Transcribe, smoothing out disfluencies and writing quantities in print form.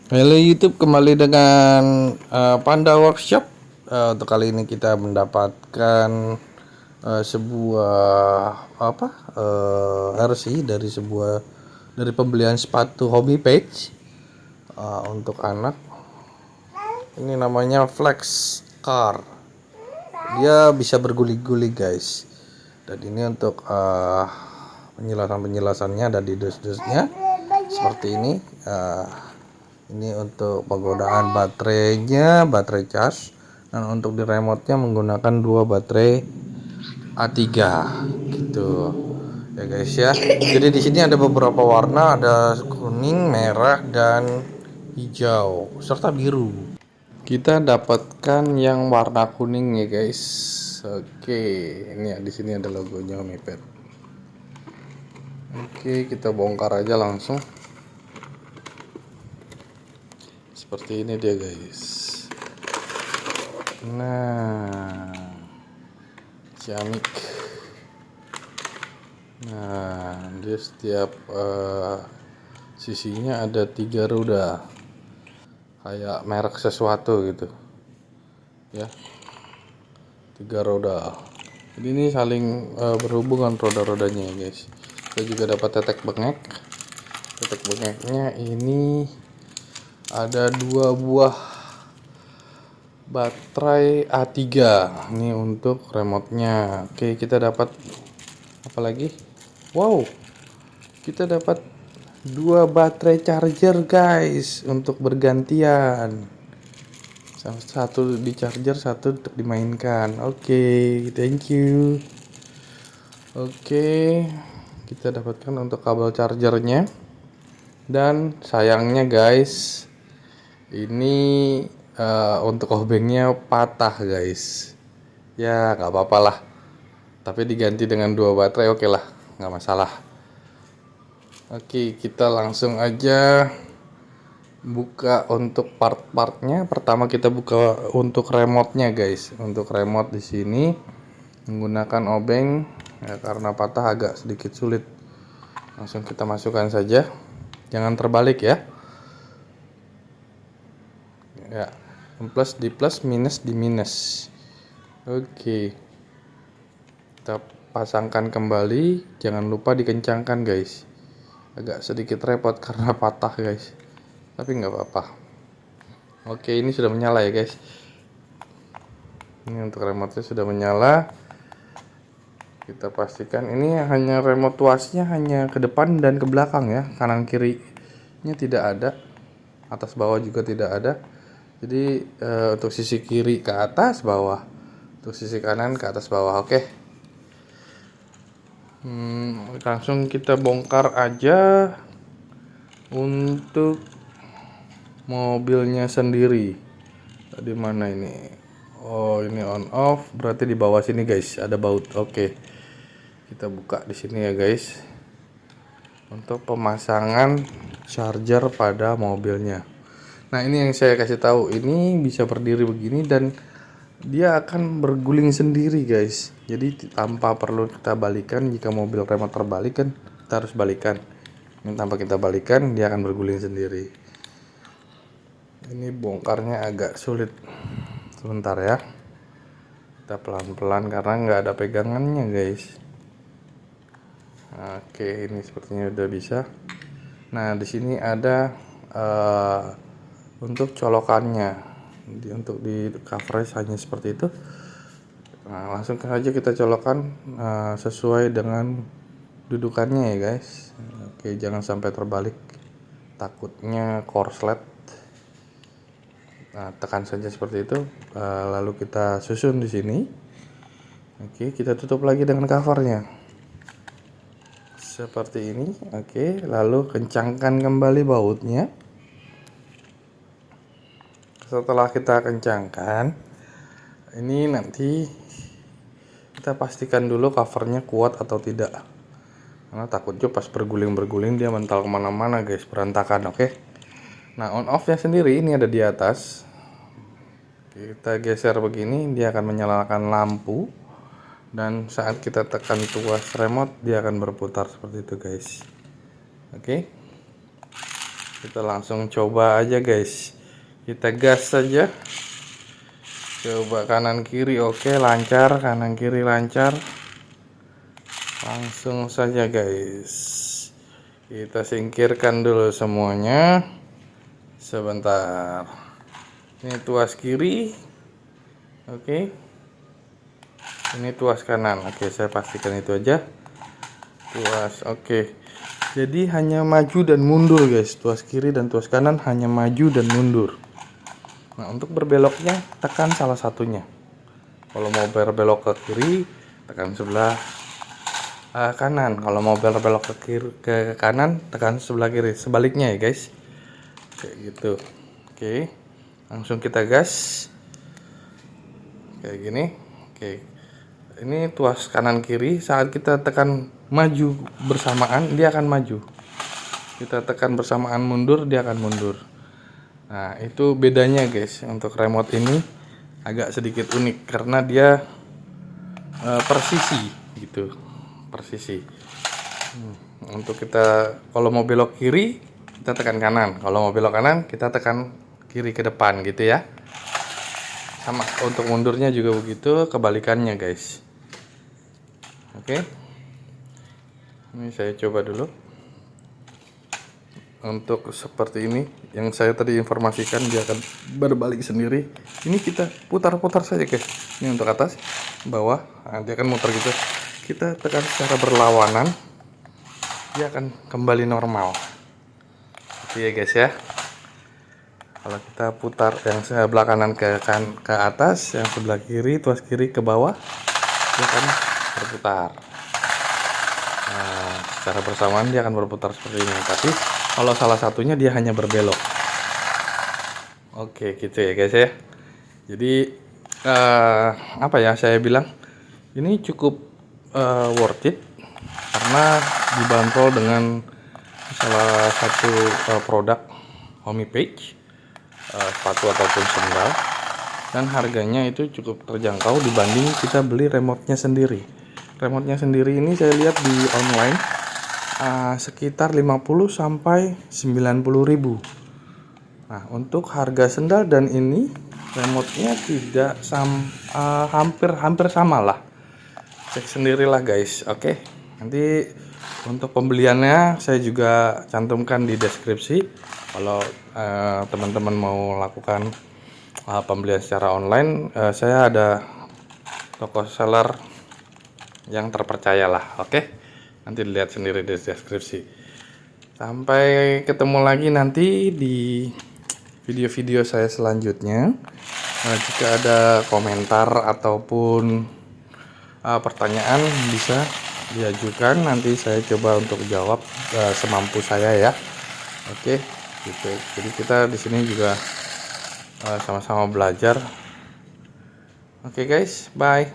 Halo YouTube, kembali dengan Panda Workshop. Untuk kali ini kita mendapatkan sebuah RC dari pembelian sepatu Hobby Page untuk anak. Ini namanya Flex Car. Dia bisa berguling-guling guys. Dan ini untuk penjelasannya ada di dus-dusnya seperti ini. Ini untuk penggunaan baterainya, baterai cas, dan untuk di remote-nya menggunakan dua baterai A3 gitu. Ya guys ya. Jadi di sini ada beberapa warna, ada kuning, merah, dan hijau serta biru. Kita dapatkan yang warna kuning ya guys. Oke, ini ya di sini ada logonya Omipet. Oke, kita bongkar aja langsung. Seperti ini dia guys. Nah, ciamik. Nah, dia setiap sisinya ada 3 roda, kayak merek sesuatu gitu ya, 3 roda. Jadi ini saling berhubungan roda-rodanya ya guys. Kita juga dapat tetek bengek. Tetek bengeknya ini ada 2 buah baterai A3. Ini untuk remote-nya. Oke, kita dapat apa lagi? Wow, kita dapat 2 baterai charger guys untuk bergantian. Satu di charger, satu untuk dimainkan. Oke, thank you. Oke, kita dapatkan untuk kabel chargernya. Dan sayangnya guys, ini untuk obengnya patah guys. Ya nggak apa-apa lah, tapi diganti dengan 2 baterai oke lah, nggak masalah. Oke, kita langsung aja buka untuk part-partnya. Pertama kita buka untuk remote-nya guys. Untuk remote di sini menggunakan obeng ya, karena patah agak sedikit sulit. Langsung kita masukkan saja, jangan terbalik ya. Ya, plus di plus, minus di minus. Oke, kita pasangkan kembali, jangan lupa dikencangkan guys. Agak sedikit repot karena patah guys, tapi nggak apa-apa. Oke, ini sudah menyala ya guys. Ini untuk remote-nya sudah menyala. Kita pastikan ini hanya remote tuasnya hanya ke depan dan ke belakang ya, kanan kirinya tidak ada, atas bawah juga tidak ada. Jadi untuk sisi kiri ke atas bawah, untuk sisi kanan ke atas bawah. Oke. Langsung kita bongkar aja untuk mobilnya sendiri. Tadi mana ini? Oh, ini on off, berarti di bawah sini guys ada baut. Oke. Kita buka di sini ya guys. Untuk pemasangan charger pada mobilnya. Nah, ini yang saya kasih tahu, ini bisa berdiri begini dan dia akan berguling sendiri guys. Jadi tanpa perlu kita balikan. Jika mobil remote terbalik kan kita harus balikan. Ini tanpa kita balikan dia akan berguling sendiri. Ini bongkarnya agak sulit, sebentar ya. Kita pelan-pelan karena nggak ada pegangannya guys. Oke, ini sepertinya udah bisa. Nah, di sini ada untuk colokannya, untuk di coverage hanya seperti itu. Nah, langsung saja kita colokkan sesuai dengan dudukannya ya guys. Oke, jangan sampai terbalik, takutnya korslet. Nah, tekan saja seperti itu, lalu kita susun di sini. Oke, kita tutup lagi dengan covernya seperti ini. Oke, lalu kencangkan kembali bautnya. Setelah kita kencangkan, ini nanti kita pastikan dulu covernya kuat atau tidak, karena takutnya pas berguling-berguling dia mental kemana-mana guys, berantakan. Oke. Nah, on off nya sendiri ini ada di atas. Kita geser begini, dia akan menyalakan lampu, dan saat kita tekan tuas remote dia akan berputar seperti itu guys. Oke. Kita langsung coba aja guys, kita gas saja. Coba kanan kiri, oke lancar, kanan kiri lancar. Langsung saja guys, kita singkirkan dulu semuanya. Sebentar, ini tuas kiri, oke. Ini tuas kanan, oke saya pastikan itu aja. Tuas, oke. Jadi hanya maju dan mundur guys, tuas kiri dan tuas kanan hanya maju dan mundur. Nah untuk berbeloknya tekan salah satunya. Kalau mau berbelok ke kiri tekan sebelah kanan, kalau mau berbelok ke kiri ke kanan tekan sebelah kiri, sebaliknya ya guys, kayak gitu. Oke, langsung kita gas kayak gini. Oke, ini tuas kanan kiri, saat kita tekan maju bersamaan dia akan maju, kita tekan bersamaan mundur dia akan mundur. Nah itu bedanya guys, untuk remote ini agak sedikit unik karena dia persisi gitu, persisi. Untuk kita kalau mau belok kiri kita tekan kanan, kalau mau belok kanan kita tekan kiri ke depan gitu ya. Sama untuk mundurnya juga begitu, kebalikannya guys. Oke, ini saya coba dulu. Untuk seperti ini yang saya tadi informasikan, dia akan berbalik sendiri. Ini kita putar-putar saja guys. Ini untuk atas, bawah, nah, dia akan muter gitu. Kita tekan secara berlawanan, dia akan kembali normal. Oke ya guys ya. Kalau kita putar yang sebelah kanan ke atas, yang sebelah kiri tuas kiri ke bawah, dia akan berputar. Nah, secara bersamaan dia akan berputar seperti ini. Tapi kalau salah satunya dia hanya berbelok. Oke gitu ya guys ya. Jadi apa ya saya bilang, ini cukup worth it karena dibanderol dengan salah satu produk Homepage, sepatu ataupun sandal, dan harganya itu cukup terjangkau dibanding kita beli remote-nya sendiri. Remote-nya sendiri ini saya lihat di online sekitar 50 sampai 90 ribu. Nah untuk harga sendal dan ini remote-nya tidak hampir sama lah. Cek sendirilah guys. Oke, nanti untuk pembeliannya saya juga cantumkan di deskripsi. Kalau teman-teman mau lakukan pembelian secara online, saya ada toko seller yang terpercaya lah. Oke, nanti dilihat sendiri di deskripsi. Sampai ketemu lagi nanti di video-video saya selanjutnya. Jika ada komentar ataupun pertanyaan bisa diajukan, nanti saya coba untuk jawab semampu saya ya. Oke, gitu. Jadi kita di sini juga sama-sama belajar. Oke guys, bye.